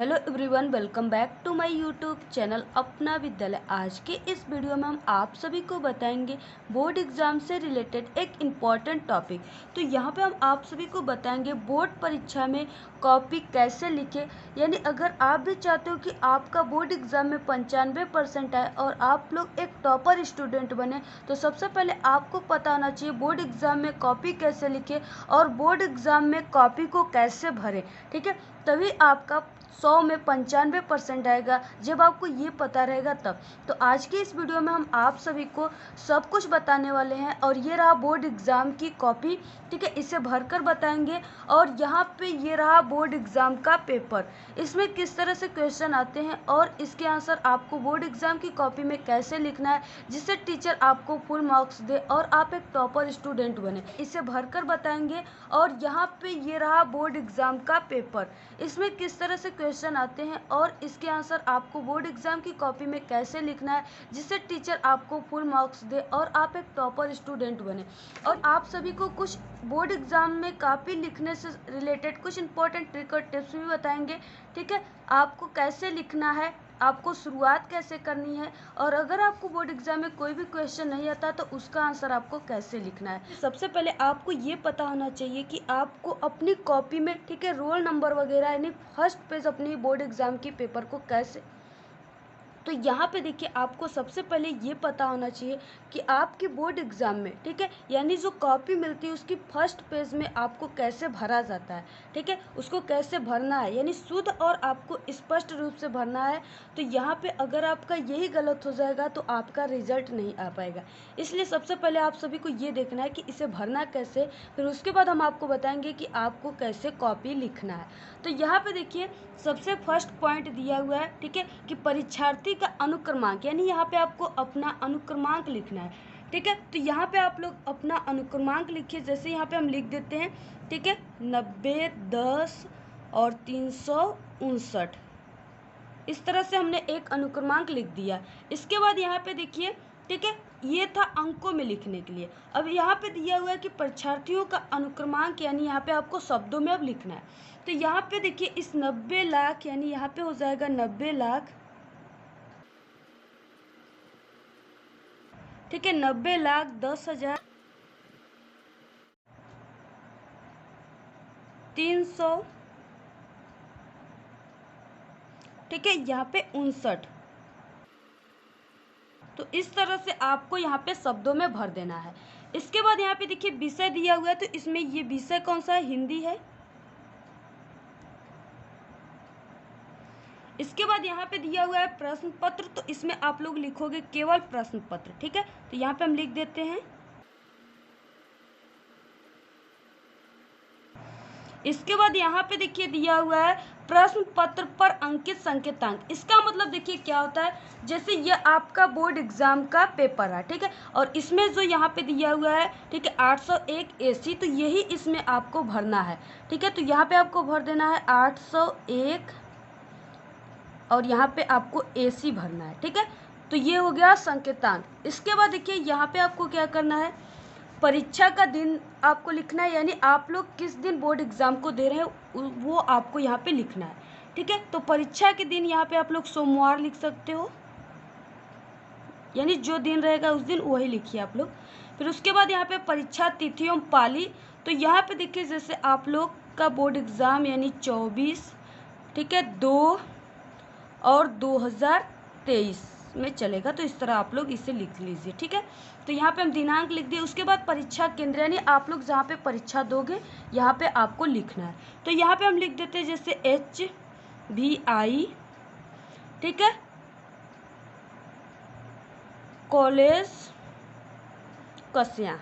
Hello everyone, welcome back to my YouTube channel अपना विद्यालय। आज के इस वीडियो में हम आप सभी को बताएंगे बोर्ड एग्जाम से रिलेटेड एक इम्पॉर्टेंट टॉपिक। तो यहाँ पे हम आप सभी को बताएंगे बोर्ड परीक्षा में कॉपी कैसे लिखे। यानी अगर आप भी चाहते हो कि आपका बोर्ड एग्जाम में 95% आए और आप लोग एक टॉपर स्टूडेंट बने, तो सबसे पहले आपको पता होना चाहिए बोर्ड एग्जाम में कॉपी कैसे लिखे और बोर्ड एग्जाम में कॉपी को कैसे भरें। ठीक है, तभी आपका 100 में 95% आएगा, जब आपको ये पता रहेगा तब। तो आज की इस वीडियो में हम आप सभी को सब कुछ बताने वाले हैं और ये रहा बोर्ड एग्ज़ाम की कॉपी। ठीक है, इसे भरकर बताएंगे। और यहाँ पे ये रहा बोर्ड एग्ज़ाम का पेपर, इसमें किस तरह से क्वेश्चन आते हैं और इसके आंसर आपको बोर्ड एग्ज़ाम की कॉपी में कैसे लिखना है जिससे टीचर आपको फुल मार्क्स दे और आप एक टॉपर स्टूडेंट बने, इसे भरकर बताएंगे। और यहाँ पे ये रहा बोर्ड एग्ज़ाम का पेपर, इसमें किस तरह से क्वेश्चन आते हैं और इसके आंसर आपको बोर्ड एग्जाम की कॉपी में कैसे लिखना है जिससे टीचर आपको फुल मार्क्स दे और आप एक टॉपर स्टूडेंट बने। और आप सभी को कुछ बोर्ड एग्जाम में कॉपी लिखने से रिलेटेड कुछ इंपॉर्टेंट ट्रिक और टिप्स भी बताएंगे। ठीक है, आपको कैसे लिखना है, आपको शुरुआत कैसे करनी है, और अगर आपको बोर्ड एग्जाम में कोई भी क्वेश्चन नहीं आता तो उसका आंसर आपको कैसे लिखना है। सबसे पहले आपको ये पता होना चाहिए कि आपको अपनी कॉपी में, ठीक है, रोल नंबर वगैरह यानी फर्स्ट पेज अपनी बोर्ड एग्जाम की पेपर को कैसे। तो यहाँ पे देखिए, आपको सबसे पहले ये पता होना चाहिए कि आपकी बोर्ड एग्ज़ाम में, ठीक है, यानी जो कॉपी मिलती है उसकी फर्स्ट पेज में आपको कैसे भरा जाता है। ठीक है, उसको कैसे भरना है, यानी शुद्ध और आपको स्पष्ट रूप से भरना है। तो यहाँ पे अगर आपका यही गलत हो जाएगा तो आपका रिजल्ट नहीं आ पाएगा। इसलिए सबसे पहले आप सभी को ये देखना है कि इसे भरना कैसे, फिर उसके बाद हम आपको बताएंगे कि आपको कैसे कॉपी लिखना है। तो यहाँ पे देखिए, सबसे फर्स्ट पॉइंट दिया हुआ है, ठीक है, कि परीक्षार्थी का अनुक्रमांक, यानी यहाँ पे आपको अपना अनुक्रमांक लिखना है। ठीक है, तो यहाँ पे आप लोग अपना अनुक्रमांक लिखिए। जैसे यहाँ पे हम लिख देते हैं, ठीक है, 90, 10 और 359। इस तरह से हमने एक अनुक्रमांक लिख दिया। इसके बाद यहाँ पे देखिए, ठीक है, ये था अंकों में लिखने के लिए। अब यहाँ पे दिया हुआ है कि परीक्षार्थियों का अनुक्रमांक, यानी यहाँ पे आपको शब्दों में अब लिखना है। तो यहाँ पे देखिए, इस 90 लाख, यानी यहाँ पे हो जाएगा 90 लाख, ठीक है, 90 लाख 10,000 300, ठीक है, यहाँ पे 59। तो इस तरह से आपको यहाँ पे शब्दों में भर देना है। इसके बाद यहाँ पे देखिए विषय दिया हुआ है, तो इसमें ये विषय कौन सा है, हिंदी है। इसके बाद यहाँ पे दिया हुआ है प्रश्न पत्र, तो इसमें आप लोग लिखोगे केवल प्रश्न पत्र। ठीक है, तो यहाँ पे हम लिख देते हैं। इसके बाद यहाँ पे देखिए दिया हुआ है प्रश्न पत्र पर अंकित संकेतांक। इसका मतलब देखिए क्या होता है, जैसे ये आपका बोर्ड एग्जाम का पेपर है, ठीक है, और इसमें जो यहाँ पे दिया हुआ है, ठीक है, 801 AC, तो यही इसमें आपको भरना है। ठीक है, तो यहाँ पे आपको भर देना है 801 और यहाँ पे आपको AC भरना है। ठीक है, तो ये हो गया संकेतांक। इसके बाद देखिए यहाँ पे आपको क्या करना है, परीक्षा का दिन आपको लिखना है, यानी आप लोग किस दिन बोर्ड एग्जाम को दे रहे हैं वो आपको यहाँ पे लिखना है। ठीक है, तो परीक्षा के दिन यहाँ पे आप लोग सोमवार लिख सकते हो, यानी जो दिन रहेगा उस दिन वही लिखिए आप लोग। फिर उसके बाद यहाँ पे परीक्षा तिथि एवं पाली, तो यहाँ पे देखिए जैसे आप लोग का बोर्ड एग्जाम यानी 24, ठीक है, 2 और 2023 में चलेगा, तो इस तरह आप लोग इसे लिख लीजिए। ठीक है, तो यहाँ पे हम दिनांक लिख दिए। उसके बाद परीक्षा केंद्र, यानी आप लोग जहाँ पे परीक्षा दोगे यहाँ पे आपको लिखना है। तो यहाँ पे हम लिख देते हैं जैसे HVI, ठीक है, कॉलेज कस्या।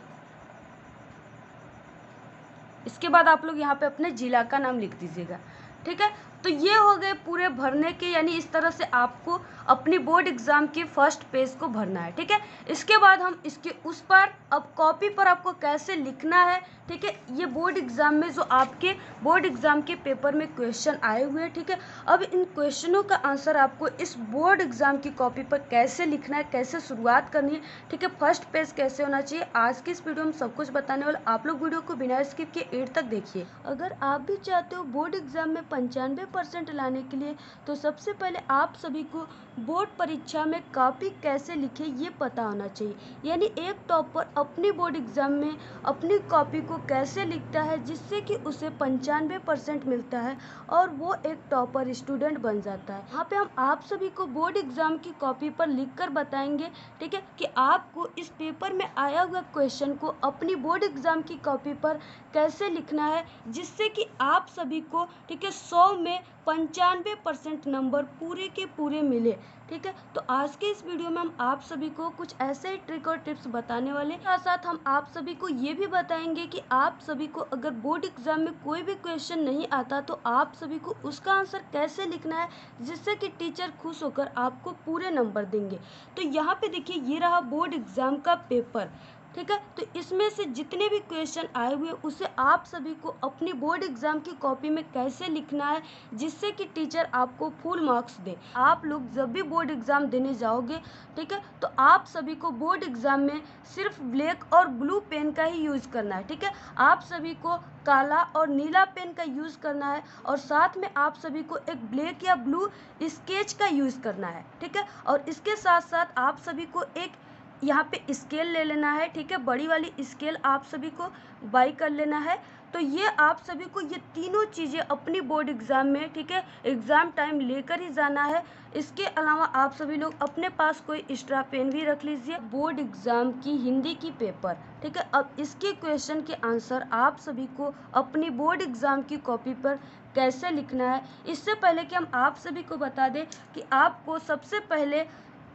इसके बाद आप लोग यहाँ पे अपने जिला का नाम लिख दीजिएगा। ठीक है, तो ये हो गए पूरे भरने के, यानी इस तरह से आपको अपनी बोर्ड एग्जाम की फर्स्ट पेज को भरना है। ठीक है, इसके बाद हम इसके उस पर अब कॉपी पर आपको कैसे लिखना है, ठीक ठीक है। ये बोर्ड एग्जाम में जो आपके बोर्ड एग्जाम के पेपर में क्वेश्चन आए हुए हैं, ठीक है। अब इन क्वेश्चनों का आंसर आपको इस बोर्ड एग्जाम की कॉपी पर कैसे लिखना है, कैसे शुरुआत करनी है, ठीक है, फर्स्ट पेज कैसे होना चाहिए, आज की इस वीडियो में सब कुछ बताने वाले। आप लोग वीडियो को बिना स्किप किए एंड तक देखिए। अगर आप भी चाहते हो बोर्ड एग्जाम में 95% लाने के लिए, तो सबसे पहले आप सभी को बोर्ड परीक्षा में कॉपी कैसे लिखे ये पता होना चाहिए। यानी एक टॉपर अपनी बोर्ड एग्जाम में अपनी कॉपी को कैसे लिखता है जिससे कि उसे 95% मिलता है और वो एक टॉपर स्टूडेंट बन जाता है। यहाँ पे हम आप सभी को बोर्ड एग्जाम की कॉपी पर लिखकर बताएंगे, ठीक है, कि आपको इस पेपर में आया हुआ क्वेश्चन को अपनी बोर्ड एग्जाम की कॉपी पर कैसे लिखना है जिससे कि आप सभी को, ठीक है, 100 में 95% नंबर पूरे के पूरे मिले, ठीक है। तो आज के इस वीडियो में हम आप सभी को कुछ ऐसे ही ट्रिक और टिप्स बताने वाले हैं। साथ साथ हम आप सभी को ये भी बताएंगे कि आप सभी को अगर बोर्ड एग्जाम में कोई भी क्वेश्चन नहीं आता तो आप सभी को उसका आंसर कैसे लिखना है जिससे कि टीचर खुश होकर आपको पूरे नंबर देंगे। तो यहाँ पे देखिए, ये रहा बोर्ड एग्जाम का पेपर, ठीक है। तो इसमें से जितने भी क्वेश्चन आए हुए उसे आप सभी को अपनी बोर्ड एग्जाम की कॉपी में कैसे लिखना है जिससे कि टीचर आपको फुल मार्क्स दे। आप लोग जब भी बोर्ड एग्जाम देने जाओगे, ठीक है, तो आप सभी को बोर्ड एग्जाम में सिर्फ ब्लैक और ब्लू पेन का ही यूज करना है, ठीक है। आप सभी को काला और नीला पेन का यूज करना है और साथ में आप सभी को एक ब्लैक या ब्लू स्केच का यूज करना है, ठीक है। और इसके साथ साथ आप सभी को एक यहाँ पे स्केल ले लेना है, ठीक है, बड़ी वाली स्केल आप सभी को बाई कर लेना है। तो ये आप सभी को ये तीनों चीज़ें अपनी बोर्ड एग्जाम में, ठीक है, एग्जाम टाइम लेकर ही जाना है। इसके अलावा आप सभी लोग अपने पास कोई एक्स्ट्रा पेन भी रख लीजिए। बोर्ड एग्जाम की हिंदी की पेपर, ठीक है, अब इसके क्वेश्चन के आंसर आप सभी को अपनी बोर्ड एग्जाम की कॉपी पर कैसे लिखना है। इससे पहले कि हम आप सभी को बता दें कि आपको सबसे पहले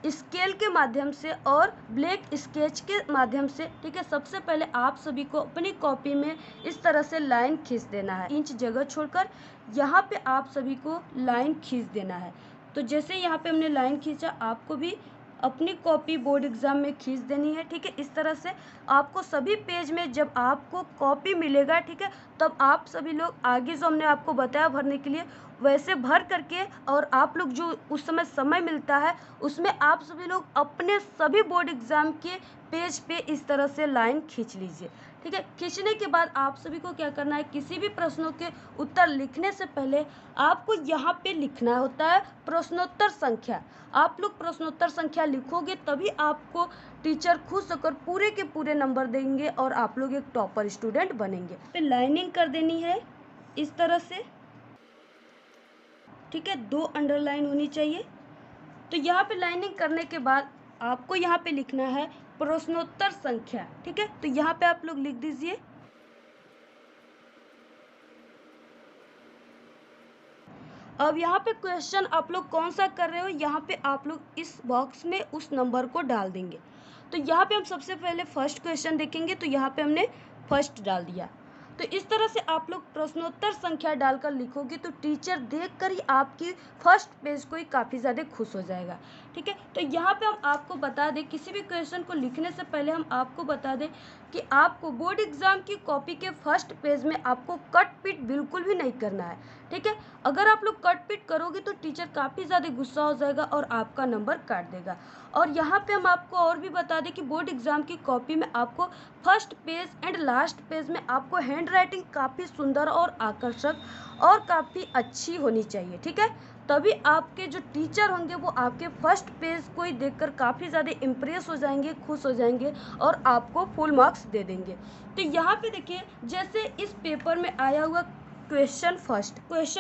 स्केल के माध्यम से और ब्लैक स्केच के माध्यम से, ठीक है, सबसे पहले आप सभी को अपनी कॉपी में इस तरह से लाइन खींच देना है। इंच जगह छोड़कर यहाँ पे आप सभी को लाइन खींच देना है। तो जैसे यहाँ पे हमने लाइन खींचा, आपको भी अपनी कॉपी बोर्ड एग्जाम में खींच देनी है, ठीक है। इस तरह से आपको सभी पेज में जब आपको कॉपी मिलेगा, ठीक है, तब आप सभी लोग आगे जो हमने आपको बताया भरने के लिए वैसे भर करके, और आप लोग जो उस समय मिलता है उसमें आप सभी लोग अपने सभी बोर्ड एग्जाम के पेज पे इस तरह से लाइन खींच लीजिए, ठीक है। खींचने के बाद आप सभी को क्या करना है, किसी भी प्रश्नों के उत्तर लिखने से पहले आपको यहाँ पे लिखना होता है प्रश्नोत्तर संख्या। आप लोग प्रश्नोत्तर संख्या लिखोगे तभी आपको टीचर खुश होकर पूरे के पूरे नंबर देंगे और आप लोग एक टॉपर स्टूडेंट बनेंगे। पे लाइनिंग कर देनी है इस तरह से, ठीक है, 2 अंडरलाइन होनी चाहिए। तो यहाँ पे लाइनिंग करने के बाद आपको यहाँ पे लिखना है प्रश्नोत्तर संख्या, ठीक है। तो यहाँ पे आप लोग लिख दीजिए। अब यहाँ पे क्वेश्चन आप लोग कौन सा कर रहे हो, यहाँ पे आप लोग इस बॉक्स में उस नंबर को डाल देंगे। तो यहाँ पे हम सबसे पहले फर्स्ट क्वेश्चन देखेंगे, तो यहाँ पे हमने फर्स्ट डाल दिया। तो इस तरह से आप लोग प्रश्नोत्तर संख्या डालकर लिखोगे तो टीचर देखकर ही आपकी फर्स्ट पेज को ही काफ़ी ज़्यादा खुश हो जाएगा, ठीक है। तो यहाँ पे हम आपको बता दें, किसी भी क्वेश्चन को लिखने से पहले हम आपको बता दें कि आपको बोर्ड एग्जाम की कॉपी के फर्स्ट पेज में आपको कट पीट बिल्कुल भी नहीं करना है, ठीक है। अगर आप लोग कट पीट करोगे तो टीचर काफ़ी ज़्यादा गुस्सा हो जाएगा और आपका नंबर काट देगा। और यहाँ पे हम आपको और भी बता दें कि बोर्ड एग्जाम की कॉपी में आपको first page and last page में आपको हैंड राइटिंग काफ़ी सुंदर और आकर्षक और काफ़ी अच्छी होनी चाहिए, ठीक है। तभी आपके जो टीचर होंगे वो आपके फर्स्ट पेज को ही देखकर काफ़ी ज़्यादा इम्प्रेस हो जाएंगे, खुश हो जाएंगे और आपको फुल मार्क्स दे देंगे। तो यहाँ पे देखिए, जैसे इस पेपर में आया हुआ क्वेश्चन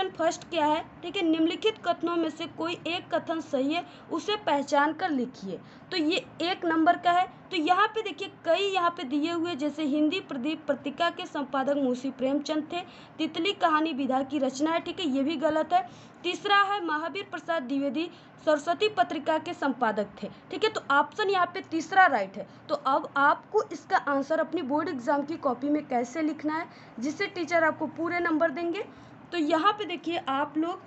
फर्स्ट क्या है, ठीक है, निम्नलिखित कथनों में से कोई एक कथन सही है, उसे पहचान कर लिखिए। तो ये 1 नंबर का है। तो यहाँ पे देखिए, कई यहाँ पे दिए हुए, जैसे हिंदी प्रदीप पत्रिका के संपादक मुंशी प्रेमचंद थे, तितली कहानी विधा की रचना है, ठीक है, ये भी गलत है। तीसरा है महावीर प्रसाद द्विवेदी सरस्वती पत्रिका के संपादक थे, ठीक है। तो ऑप्शन यहाँ पे तीसरा राइट है। तो अब आपको इसका आंसर अपनी बोर्ड एग्जाम की कॉपी में कैसे लिखना है जिससे टीचर आपको पूरे नंबर देंगे। तो यहाँ पे देखिए, आप लोग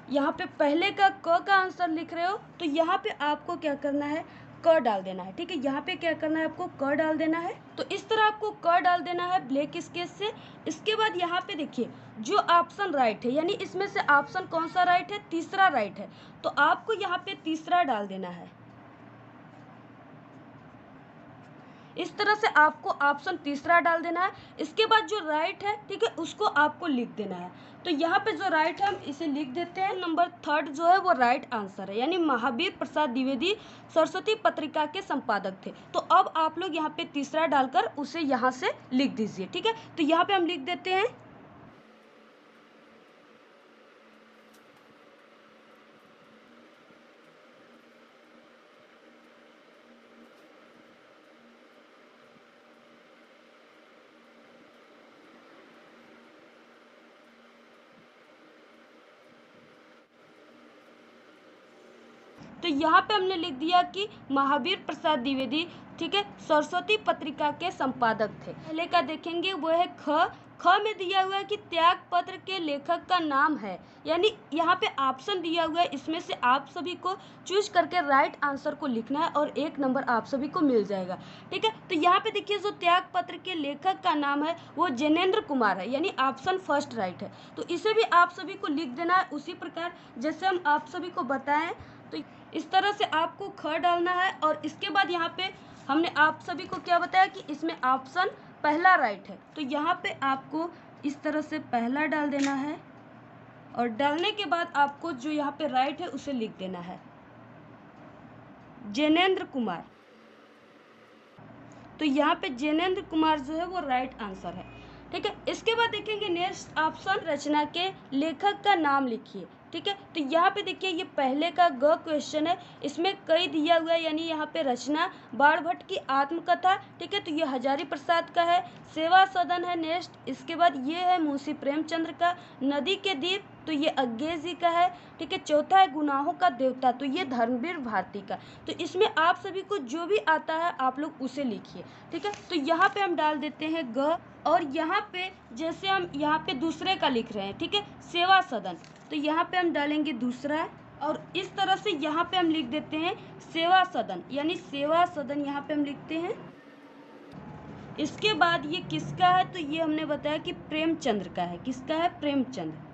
यहाँ पे पहले का क का आंसर लिख रहे हो, तो यहाँ पे आपको क्या करना है, क डाल देना है। ठीक है, यहाँ पे क्या करना है, आपको क डाल देना है। तो इस तरह आपको क डाल देना है ब्लैक स्केच से। इसके बाद यहाँ पे देखिए जो ऑप्शन राइट है, यानी इसमें से ऑप्शन कौन सा राइट है, तीसरा राइट है, तो आपको यहाँ पे तीसरा डाल देना है। इस तरह से आपको ऑप्शन तीसरा डाल देना है। इसके बाद जो राइट है, ठीक है, उसको आपको लिख देना है। तो यहाँ पे जो राइट है हम इसे लिख देते हैं। नंबर 3 जो है वो राइट आंसर है, यानी महावीर प्रसाद द्विवेदी सरस्वती पत्रिका के संपादक थे। तो अब आप लोग यहाँ पे तीसरा डालकर उसे यहाँ से लिख दीजिए। ठीक है, तो यहाँ पे हम लिख देते हैं। तो यहाँ पे हमने लिख दिया कि महावीर प्रसाद द्विवेदी, ठीक है, सरस्वती पत्रिका के संपादक थे। पहले का देखेंगे वो है ख में दिया हुआ है कि त्याग पत्र के लेखक का नाम है, यानी यहाँ पे ऑप्शन दिया हुआ है, इसमें से आप सभी को चूज करके राइट आंसर को लिखना है और 1 नंबर आप सभी को मिल जाएगा। ठीक है, तो यहाँ पे देखिए जो त्याग पत्र के लेखक का नाम है वो जैनेन्द्र कुमार है, यानी ऑप्शन फर्स्ट राइट है। तो इसे भी आप सभी को लिख देना है उसी प्रकार जैसे हम आप सभी को बताएं। तो इस तरह से आपको ख डालना है और इसके बाद यहाँ पे हमने आप सभी को क्या बताया कि इसमें ऑप्शन पहला राइट है, तो यहाँ पे आपको इस तरह से पहला डाल देना है और डालने के बाद आपको जो यहाँ पे राइट है उसे लिख देना है, जैनेन्द्र कुमार। तो यहाँ पे जैनेन्द्र कुमार जो है वो राइट आंसर है। ठीक है, इसके बाद देखेंगे नेक्स्ट ऑप्शन, रचना के लेखक का नाम लिखिए। ठीक है, तो यहाँ पे देखिए ये पहले का ग क्वेश्चन है, इसमें कई दिया हुआ है, यानी यहाँ पे रचना बाणभट्ट की आत्मकथा। ठीक है, तो ये हजारी प्रसाद का है। सेवा सदन है नेक्स्ट। इसके बाद ये है मुंशी प्रेमचंद्र का नदी के द्वीप, तो ये अज्ञे जी का है। ठीक है, चौथा है गुनाहों का देवता, तो ये धर्मवीर भारती का। तो इसमें आप सभी को जो भी आता है आप लोग उसे लिखिए। ठीक है, तो यहाँ पे हम डाल देते हैं ग, और यहाँ पे जैसे हम यहाँ पे दूसरे का लिख रहे हैं, ठीक है, सेवा सदन, तो यहाँ पे हम डालेंगे दूसरा, और इस तरह से यहाँ पे हम लिख देते हैं सेवा सदन, यानी सेवा सदन यहाँ पे हम लिखते हैं। इसके बाद ये किसका है, तो ये हमने बताया कि प्रेमचंद्र का है। किसका है, प्रेमचंद्र।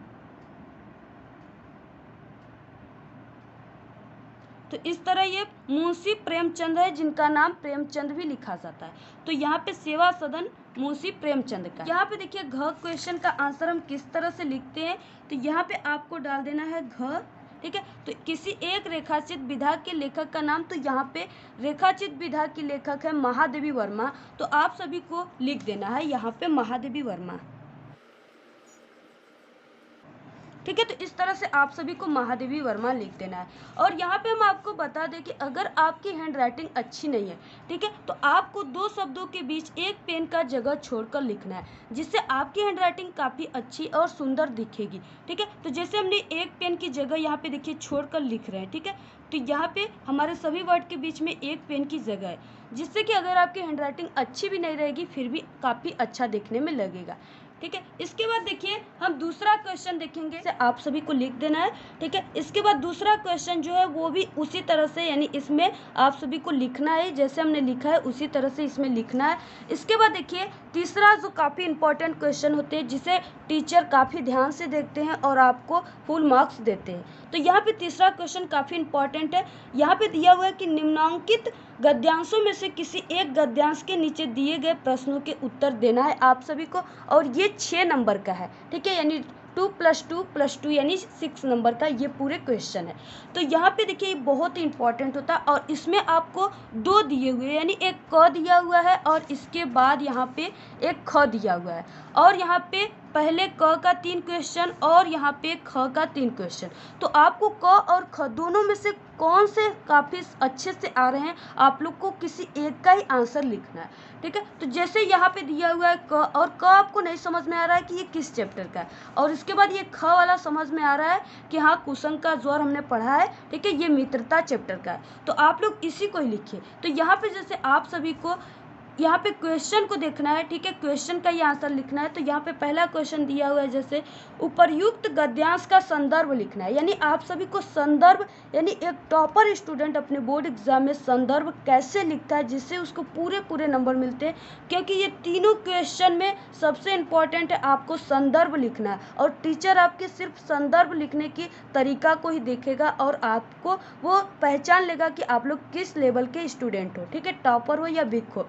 तो इस तरह ये मुंशी प्रेमचंद है, जिनका नाम प्रेमचंद भी लिखा जाता है। तो यहाँ पे सेवा सदन मुंशी प्रेमचंद का। यहाँ पे देखिए घ क्वेश्चन का आंसर हम किस तरह से लिखते हैं, तो यहाँ पे आपको डाल देना है घ। ठीक है, तो किसी एक रेखाचित विधा के लेखक का नाम, तो यहाँ पे रेखाचित विधा की लेखक है महादेवी वर्मा, तो आप सभी को लिख देना है यहाँ पे महादेवी वर्मा। ठीक है, तो इस तरह से आप सभी को महादेवी वर्मा लिख देना है। और यहाँ पे हम आपको बता दें कि अगर आपकी हैंड राइटिंग अच्छी नहीं है, ठीक है, तो आपको 2 शब्दों के बीच एक पेन का जगह छोड़कर लिखना है, जिससे आपकी हैंड राइटिंग काफ़ी अच्छी और सुंदर दिखेगी। ठीक है, तो जैसे हमने एक पेन की जगह यहाँ पे देखिए छोड़कर लिख रहे हैं। ठीक है, तो यहाँ पे हमारे सभी वर्ड के बीच में एक पेन की जगह है, जिससे कि अगर आपकी हैंड राइटिंग अच्छी भी नहीं रहेगी फिर भी काफ़ी अच्छा दिखने में लगेगा। ठीक है, इसके बाद देखिए हम दूसरा क्वेश्चन देखेंगे, से आप सभी को लिख देना है। ठीक है, इसके बाद दूसरा क्वेश्चन जो है वो भी उसी तरह से, यानी इसमें आप सभी को लिखना है जैसे हमने लिखा है उसी तरह से इसमें लिखना है। इसके बाद देखिए तीसरा जो काफ़ी इंपॉर्टेंट क्वेश्चन होते हैं, जिसे टीचर काफ़ी ध्यान से देखते हैं और आपको फुल मार्क्स देते हैं। तो यहाँ पे तीसरा क्वेश्चन काफ़ी इंपॉर्टेंट है। यहाँ पे दिया हुआ है कि निम्नांकित गद्यांशों में से किसी एक गद्यांश के नीचे दिए गए प्रश्नों के उत्तर देना है आप सभी को, और ये 6 नंबर का है। ठीक है, यानी 2 + 2 + 2 यानी 6 नंबर का ये पूरे क्वेश्चन है। तो यहाँ पे देखिए ये बहुत ही इंपॉर्टेंट होता है, और इसमें आपको 2 दिए हुए, यानी एक क दिया हुआ है और इसके बाद यहाँ पे एक ख दिया हुआ है, और यहाँ पे पहले क का 3 क्वेश्चन और यहाँ पे ख का 3 क्वेश्चन। तो आपको क और ख दोनों में से कौन से काफ़ी अच्छे से आ रहे हैं, आप लोग को किसी एक का ही आंसर लिखना है। ठीक है, तो जैसे यहाँ पे दिया हुआ है क, और क आपको नहीं समझ में आ रहा है कि ये किस चैप्टर का है, और इसके बाद ये ख वाला समझ में आ रहा है कि हाँ कुसुम का ज्वर हमने पढ़ा है। ठीक है, ये मित्रता चैप्टर का है, तो आप लोग इसी को ही लिखिए। तो यहाँ पे जैसे आप सभी को यहाँ पे क्वेश्चन को देखना है, ठीक है, क्वेश्चन का ये आंसर लिखना है। तो यहाँ पे पहला क्वेश्चन दिया हुआ है, जैसे उपर्युक्त गद्यांश का संदर्भ लिखना है। यानी आप सभी को संदर्भ, यानी एक टॉपर स्टूडेंट अपने बोर्ड एग्जाम में संदर्भ कैसे लिखता है जिससे उसको पूरे पूरे नंबर मिलते हैं, क्योंकि ये तीनों क्वेश्चन में सबसे इम्पोर्टेंट है आपको संदर्भ लिखना है। और टीचर आपके सिर्फ संदर्भ लिखने की तरीका को ही देखेगा और आपको वो पहचान लेगा कि आप लोग किस लेवल के स्टूडेंट हो, ठीक है, टॉपर हो या वीक हो।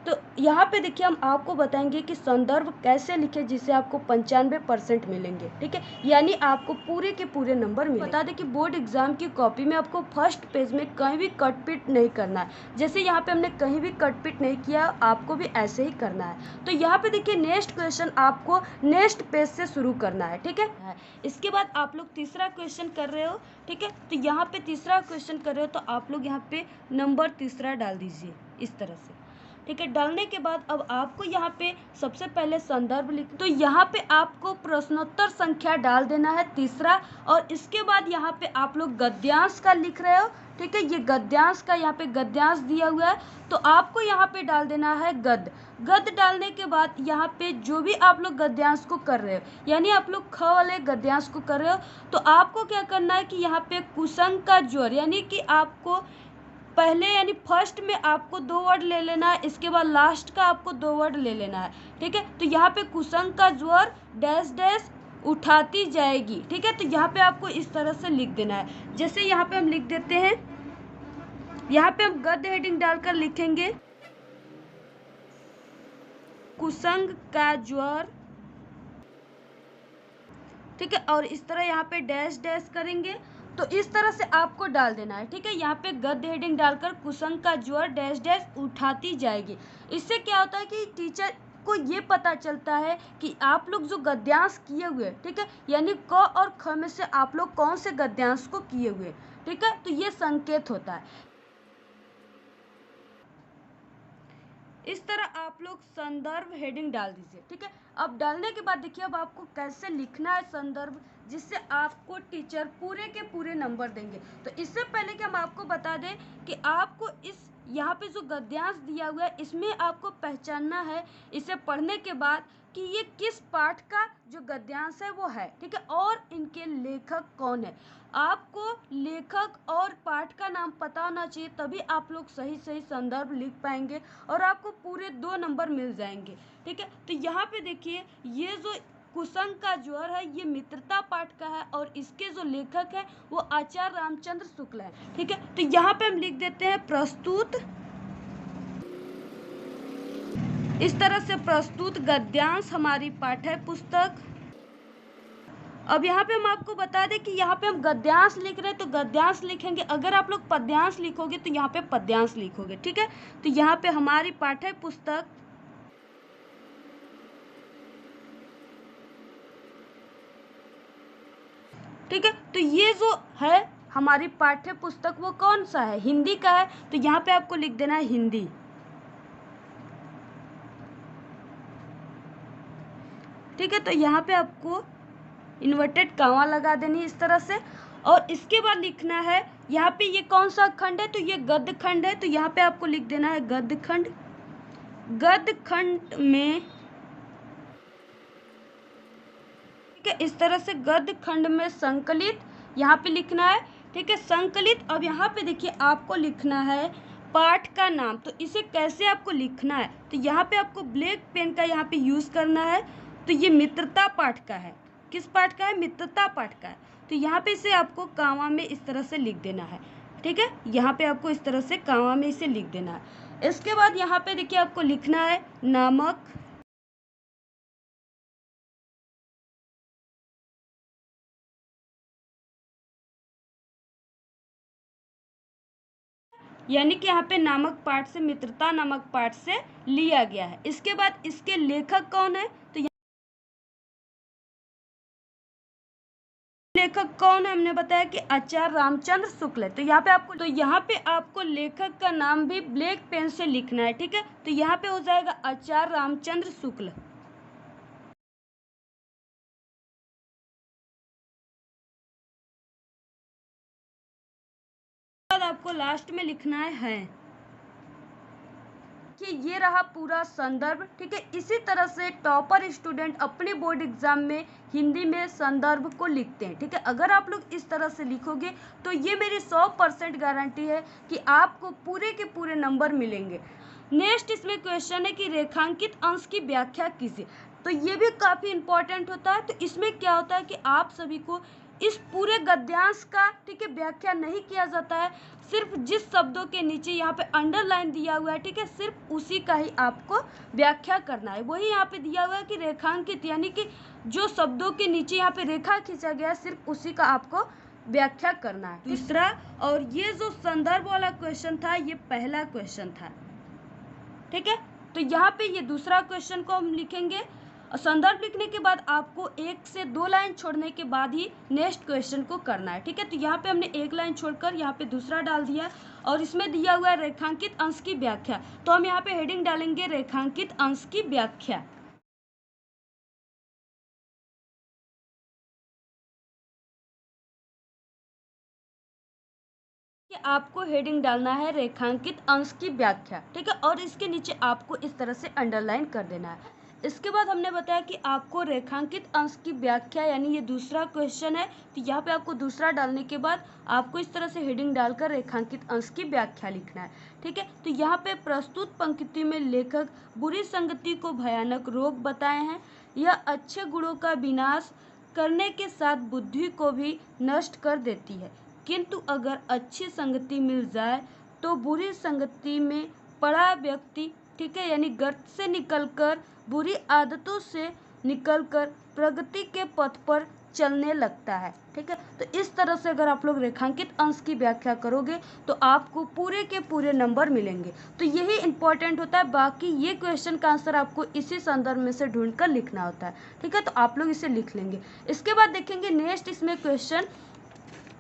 तो यहाँ पे देखिए हम आपको बताएंगे कि संदर्भ कैसे लिखे जिससे आपको 95% मिलेंगे, ठीक है, यानी आपको पूरे के पूरे नंबर मिलेंगे। बता दें कि बोर्ड एग्जाम की कॉपी में आपको फर्स्ट पेज में कहीं भी कट पिट नहीं करना है। जैसे यहाँ पे हमने कहीं भी कट पिट नहीं किया, आपको भी ऐसे ही करना है। तो यहाँ पे देखिए नेक्स्ट क्वेश्चन आपको नेक्स्ट पेज से शुरू करना है, ठीक है। इसके बाद आप लोग तीसरा क्वेश्चन कर रहे हो, ठीक है, तो यहाँ पे तीसरा क्वेश्चन कर रहे हो तो आप लोग यहाँ पे नंबर तीसरा डाल दीजिए इस तरह से, ठीक है। डालने के बाद अब आपको यहाँ पे सबसे पहले संदर्भ लिख, तो यहाँ पे आपको प्रश्नोत्तर संख्या डाल देना है तीसरा, और इसके बाद यहाँ पे आप लोग गद्यांश का लिख रहे हो, ठीक है, ये गद्यांश का यहाँ पे गद्यांश दिया हुआ है, तो आपको यहाँ पे डाल देना है गद्य। गद्य डालने के बाद यहाँ पे जो भी आप लोग गद्यांश को कर रहे हो, यानी आप लोग ख वाले गद्यांश को कर रहे हो, तो आपको क्या करना है कि यहाँ पे कुसंग का जोड़, यानी कि आपको पहले यानी फर्स्ट में आपको 2 वर्ड ले लेना है, इसके बाद लास्ट का आपको 2 वर्ड ले लेना है, ठीक है। तो यहाँ पे कुसंग का ज्वर डैश डैश उठाती जाएगी, ठीक है। तो यहाँ पे आपको इस तरह से लिख देना है। जैसे यहाँ पे हम लिख देते हैं, यहाँ पे हम गद्य हेडिंग डालकर लिखेंगे कुसंग का ज्वर, ठीक है, और इस तरह यहाँ पे डैश डैश करेंगे। तो इस तरह से आपको डाल देना है, ठीक है। यहाँ पे गद्य हेडिंग डालकर कुसंग का ज्वर डैश डैश उठाती जाएगी। इससे क्या होता है कि टीचर को ये पता चलता है कि आप लोग जो गद्यांश किए हुए, ठीक है, यानी क और ख में से आप लोग कौन से गद्यांश को किए हुए, ठीक है, तो ये संकेत होता है। इस तरह आप लोग संदर्भ हेडिंग डाल दीजिए, ठीक है। अब डालने के बाद देखिए अब आपको कैसे लिखना है संदर्भ जिससे आपको टीचर पूरे के पूरे नंबर देंगे। तो इससे पहले कि हम आपको बता दें कि आपको इस यहाँ पे जो गद्यांश दिया हुआ है इसमें आपको पहचानना है इसे पढ़ने के बाद कि ये किस पाठ का जो गद्यांश है वो है, ठीक है, और इनके लेखक कौन है। आपको लेखक और पाठ का नाम पता होना चाहिए, तभी आप लोग सही सही संदर्भ लिख पाएंगे और आपको पूरे 2 नंबर मिल जाएंगे, ठीक है। तो यहाँ पे देखिए ये जो कुसंग का ज्वर है ये मित्रता पाठ का है और इसके जो लेखक है वो आचार्य रामचंद्र शुक्ल है, ठीक है। तो यहाँ पे हम लिख देते हैं प्रस्तुत, इस तरह से प्रस्तुत गद्यांश हमारी पाठ्य पुस्तक। अब यहाँ पे हम आपको बता दें कि यहाँ पे हम गद्यांश लिख रहे हैं तो गद्यांश लिखेंगे, अगर आप लोग पद्यांश लिखोगे तो यहाँ पे पद्यांश लिखोगे, ठीक है। तो यहाँ पे हमारी पाठ्य पुस्तक, ठीक है, तो ये जो है हमारी पाठ्य पुस्तक वो कौन सा है, हिंदी का है, तो यहाँ पे आपको लिख देना है हिंदी, ठीक है। तो यहाँ पे आपको इन्वर्टेड कामा लगा देनी है इस तरह से, और इसके बाद लिखना है यहाँ पे ये कौन सा खंड है, तो ये गद्य खंड है, तो यहाँ पे आपको लिख देना है गद्य खंड। गद्य खंड में, ठीक है, इस तरह से गद्य खंड में संकलित यहाँ पे लिखना है, ठीक है, संकलित। अब यहाँ पे देखिए आपको लिखना है पाठ का नाम, तो इसे कैसे आपको लिखना है, तो यहाँ पे आपको ब्लैक पेन का यहाँ पे यूज करना है। तो ये मित्रता पाठ का है, किस पाठ का है, मित्रता पाठ का है, तो यहाँ पे इसे आपको कामा में इस तरह से लिख देना है, ठीक है, यहाँ पे आपको इस तरह से कामा में इसे लिख देना है। इसके बाद यहाँ पे देखिए आपको लिखना है नामक, यानी कि यहाँ पे नामक पाठ से मित्रता नामक पाठ से लिया गया है। इसके बाद इसके लेखक कौन है, तो लेखक कौन है, हमने बताया कि आचार्य रामचंद्र शुक्ल है। तो यहाँ पे आपको लेखक का नाम भी ब्लैक पेन से लिखना है, ठीक है। तो यहाँ पे हो जाएगा आचार्य रामचंद्र शुक्ल। आपको लास्ट में लिखना है देखिए ये रहा पूरा संदर्भ, ठीक है। इसी तरह से टॉपर स्टूडेंट अपने बोर्ड एग्जाम में हिंदी में संदर्भ को लिखते हैं, ठीक है। अगर आप लोग इस तरह से लिखोगे तो ये मेरी 100% गारंटी है कि आपको पूरे के पूरे नंबर मिलेंगे। नेक्स्ट इसमें क्वेश्चन है कि रेखांकित अंश की व्याख्या कीजिए। तो ये भी काफ़ी इंपॉर्टेंट होता है। तो इसमें क्या होता है कि आप सभी को इस पूरे गद्यांश का, ठीक है, व्याख्या नहीं किया जाता है। सिर्फ जिस शब्दों के नीचे यहाँ पे अंडरलाइन दिया हुआ है, ठीक है, सिर्फ उसी का ही आपको व्याख्या करना है। वही यहाँ पे दिया हुआ है कि रेखांकित, यानी कि जो शब्दों के नीचे यहाँ पे रेखा खींचा गया है, सिर्फ उसी का आपको व्याख्या करना है। दूसरा, और ये जो संदर्भ वाला क्वेश्चन था, ये पहला क्वेश्चन था, ठीक है। तो यहाँ पे ये दूसरा क्वेश्चन को हम लिखेंगे और संदर्भ लिखने के बाद आपको 1 से 2 लाइन छोड़ने के बाद ही नेक्स्ट क्वेश्चन को करना है, ठीक है। तो यहाँ पे हमने 1 लाइन छोड़कर यहाँ पे दूसरा डाल दिया और इसमें दिया हुआ है रेखांकित अंश की व्याख्या। तो हम यहाँ पे हेडिंग डालेंगे रेखांकित अंश की व्याख्या। आपको हेडिंग डालना है रेखांकित अंश की व्याख्या, ठीक है, और इसके नीचे आपको इस तरह से अंडरलाइन कर देना है। इसके बाद हमने बताया कि आपको रेखांकित अंश की व्याख्या, यानी ये दूसरा क्वेश्चन है, तो यहाँ पे आपको दूसरा डालने के बाद आपको इस तरह से हेडिंग डालकर रेखांकित अंश की व्याख्या लिखना है, ठीक है। तो यहाँ पे प्रस्तुत पंक्ति में लेखक बुरी संगति को भयानक रोग बताए हैं। यह अच्छे गुणों का विनाश करने के साथ बुद्धि को भी नष्ट कर देती है, किंतु अगर अच्छी संगति मिल जाए तो बुरी संगति में पड़ा व्यक्ति, ठीक है, यानी गर्त से निकलकर, बुरी आदतों से निकलकर प्रगति के पथ पर चलने लगता है, ठीक है। तो इस तरह से अगर आप लोग रेखांकित अंश की व्याख्या करोगे तो आपको पूरे के पूरे नंबर मिलेंगे। तो यही इंपॉर्टेंट होता है। बाकी ये क्वेश्चन का आंसर आपको इसी संदर्भ में से ढूंढ कर लिखना होता है, ठीक है। तो आप लोग इसे लिख लेंगे। इसके बाद देखेंगे नेक्स्ट इसमें क्वेश्चन।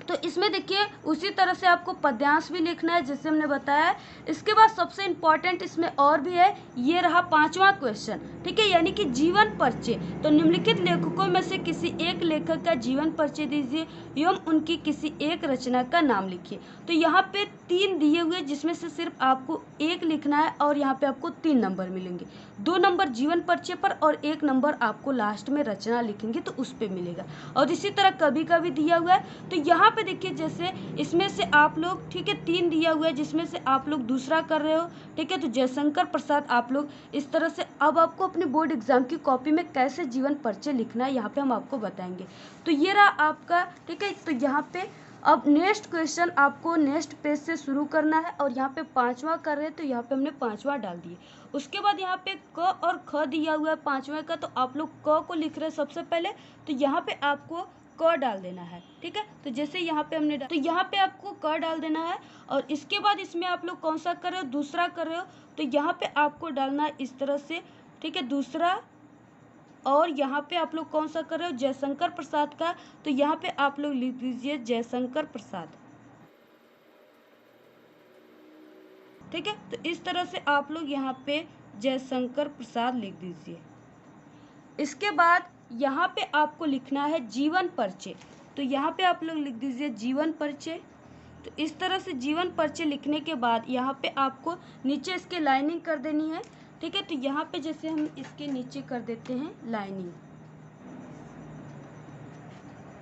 तो इसमें देखिए उसी तरह से आपको पद्यांश भी लिखना है जैसे हमने बताया है। इसके बाद सबसे इम्पॉर्टेंट इसमें और भी है, ये रहा 5वां क्वेश्चन, ठीक है, यानी कि जीवन परिचय। तो निम्नलिखित लेखकों में से किसी एक लेखक का जीवन परिचय दीजिए एवं उनकी किसी एक रचना का नाम लिखिए। तो यहाँ पे 3 दिए हुए, जिसमें से सिर्फ आपको 1 लिखना है और यहाँ पे आपको 3 नंबर मिलेंगे। 2 नंबर जीवन परिचय पर और 1 नंबर आपको लास्ट में रचना लिखेंगे तो उस पर मिलेगा। और इसी तरह कभी कभी दिया हुआ है। तो यहाँ पे देखिए जैसे इसमें से आप लोग, ठीक है, 3 दिया हुआ है जिसमें से आप लोग दूसरा कर रहे हो, ठीक है। तो जयशंकर प्रसाद आप लोग इस तरह से, अब आपको अपने बोर्ड एग्जाम की कॉपी में कैसे जीवन परिचय लिखना है यहाँ पे हम आपको बताएंगे। तो ये रहा आपका, ठीक है। तो यहाँ पे अब नेक्स्ट क्वेश्चन आपको नेक्स्ट पेज से शुरू करना है और यहाँ पे 5वां कर रहे हैं तो यहाँ पे हमने 5वां डाल दिए। उसके बाद यहाँ पे क और ख दिया हुआ है 5वें का, तो आप लोग क को लिख रहे हैं सबसे पहले, तो यहाँ पे आपको क डाल देना है, ठीक है। तो जैसे यहाँ पे हमने तो यहाँ पे आपको क डाल देना है और इसके बाद इसमें आप लोग कौन सा कर रहे हो, दूसरा कर रहे हो, तो यहाँ पे आपको डालना है इस तरह से, ठीक है, दूसरा। और यहाँ पे आप लोग कौन सा कर रहे हो, जयशंकर प्रसाद का, तो यहाँ पे आप लोग लिख दीजिए जयशंकर प्रसाद, ठीक है। तो इस तरह से आप लोग यहाँ पे जयशंकर प्रसाद लिख दीजिए। इसके बाद यहाँ पे आपको लिखना है जीवन परिचय, तो यहाँ पे आप लोग लिख दीजिए जीवन परिचय। तो इस तरह से जीवन परिचय लिखने के बाद यहाँ पे आपको नीचे इसके लाइनिंग कर देनी है, ठीक है। तो यहाँ पे जैसे हम इसके नीचे कर देते हैं लाइनिंग।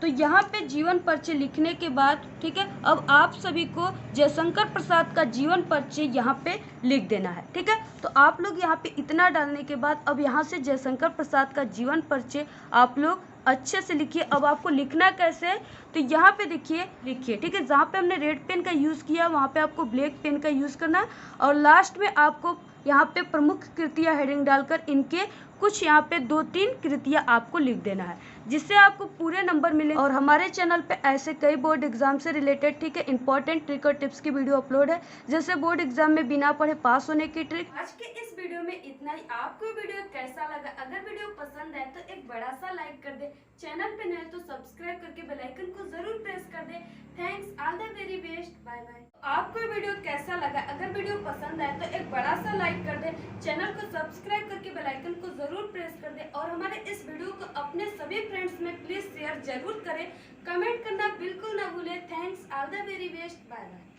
तो यहाँ पे जीवन परिचय लिखने के बाद, ठीक है, अब आप सभी को जयशंकर प्रसाद का जीवन परिचय यहाँ पे लिख देना है, ठीक है। तो आप लोग यहाँ पे इतना डालने के बाद अब यहाँ से जयशंकर प्रसाद का जीवन परिचय आप लोग अच्छे से लिखिए। अब आपको लिखना कैसे है, तो यहाँ पे देखिए लिखिए, ठीक है। जहाँ पे हमने रेड पेन का यूज़ किया वहाँ पे आपको ब्लैक पेन का यूज़ करना है और लास्ट में आपको यहाँ पे प्रमुख कृतियाँ हेडिंग डालकर इनके कुछ यहाँ पे 2-3 कृतियाँ आपको लिख देना है, जिससे आपको पूरे नंबर मिले। और हमारे चैनल पे ऐसे कई बोर्ड एग्जाम से रिलेटेड, ठीक है, इंपॉर्टेंट ट्रिक और टिप्स की वीडियो अपलोड है, जैसे बोर्ड एग्जाम में बिना पढ़े पास होने की ट्रिक। आज के इस वीडियो में इतना ही। आपको वीडियो कैसा लगा? अगर वीडियो पसंद आए तो एक बड़ा सा लाइक कर दे, चैनल पे नए तो सब्सक्राइब करके बेल आइकन को जरूर प्रेस कर दे। Thanks, all the very best, bye bye. आपको वीडियो कैसा लगा? अगर वीडियो पसंद आए तो एक बड़ा सा लाइक कर दे, चैनल को सब्सक्राइब करके बेल आइकन को जरूर प्रेस कर दे और हमारे इस वीडियो को अपने सभी फ्रेंड्स में प्लीज शेयर जरूर करें। कमेंट करना बिल्कुल ना भूलें। Thanks, all the very best, bye bye.